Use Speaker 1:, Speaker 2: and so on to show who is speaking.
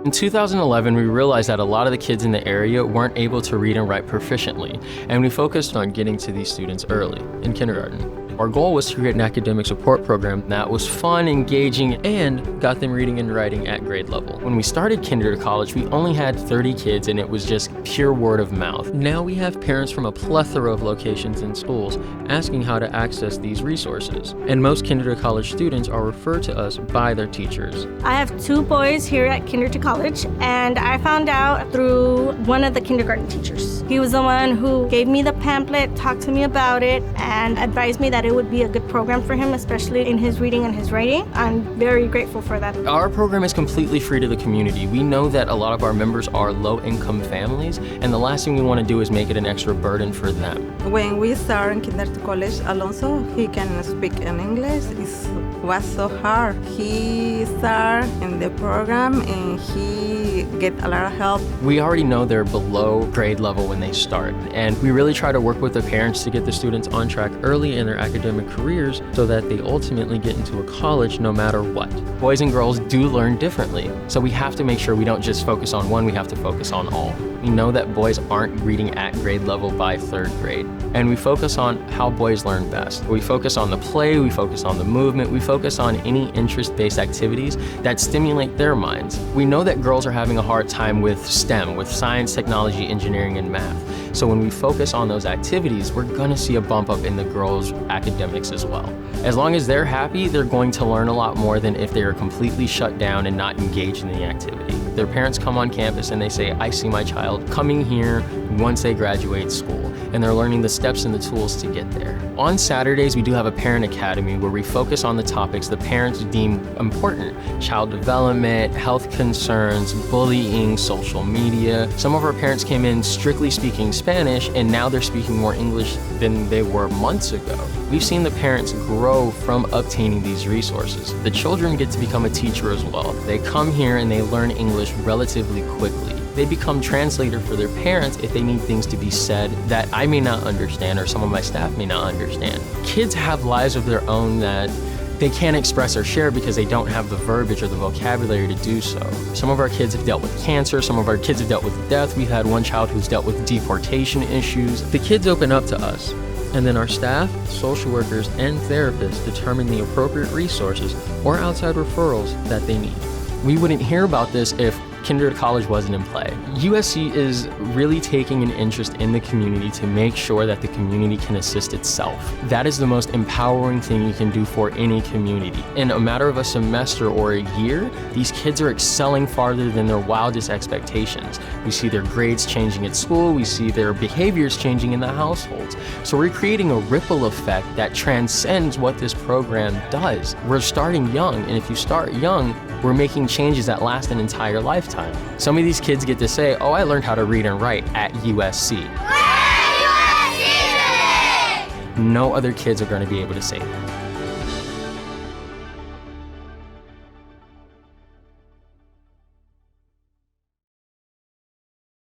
Speaker 1: In 2011, we realized that a lot of the kids in the area weren't able to read and write proficiently, and we focused on getting to these students early, in kindergarten. Our goal was to create an academic support program that was fun, engaging, and got them reading and writing at grade level. When we started Kinder to College, we only had 30 kids and it was just pure word of mouth. Now we have parents from a plethora of locations and schools asking how to access these resources. And most Kinder to College students are referred to us by their teachers.
Speaker 2: I have 2 boys here at Kinder to College, and I found out through one of the kindergarten teachers. He was the one who gave me the pamphlet, talked to me about it, and advised me that it would be a good program for him, especially in his reading and his writing. I'm very grateful for that.
Speaker 1: Our program is completely free to the community. We know that a lot of our members are low-income families, and the last thing we want to do is make it an extra burden for them.
Speaker 3: When we started Kinder to College, Alonso, he can speak in English. It was so hard. He started in the program and he get a lot of help.
Speaker 1: We already know they're below grade level when they start, and we really try to work with the parents to get the students on track early in their academic careers so that they ultimately get into a college no matter what. Boys and girls do learn differently, so we have to make sure we don't just focus on one, we have to focus on all. We know that boys aren't reading at grade level by 3rd grade, and we focus on how boys learn best. We focus on the play, we focus on the movement, we focus on any interest-based activities that stimulate their minds. We know that girls are having a hard time with STEM, with science, technology, engineering, and math. So when we focus on those activities, we're gonna see a bump up in the girls' academics as well. As long as they're happy, they're going to learn a lot more than if they are completely shut down and not engaged in the activity. Their parents come on campus and they say, I see my child coming here once they graduate school, and they're learning the steps and the tools to get there. On Saturdays, we do have a parent academy where we focus on the topics the parents deem important: child development, health concerns, bullying, social media. Some of our parents came in strictly speaking Spanish, and now they're speaking more English than they were months ago. We've seen the parents grow from obtaining these resources. The children get to become a teacher as well. They come here and they learn English relatively quickly. They become translator for their parents if they need things to be said that I may not understand or some of my staff may not understand. Kids have lives of their own that they can't express or share because they don't have the verbiage or the vocabulary to do so. Some of our kids have dealt with cancer, some of our kids have dealt with death. We've had one child who's dealt with deportation issues. The kids open up to us, and then our staff, social workers, and therapists determine the appropriate resources or outside referrals that they need. We wouldn't hear about this if Kinder to College wasn't in play. USC is really taking an interest in the community to make sure that the community can assist itself. That is the most empowering thing you can do for any community. In a matter of a semester or a year, these kids are excelling farther than their wildest expectations. We see their grades changing at school, we see their behaviors changing in the households. So we're creating a ripple effect that transcends what this program does. We're starting young, and if you start young, we're making changes that last an entire lifetime. Some of these kids get to say, oh, I learned how to read and write at USC.
Speaker 4: We're USC today!
Speaker 1: No other kids are going to be able to say that.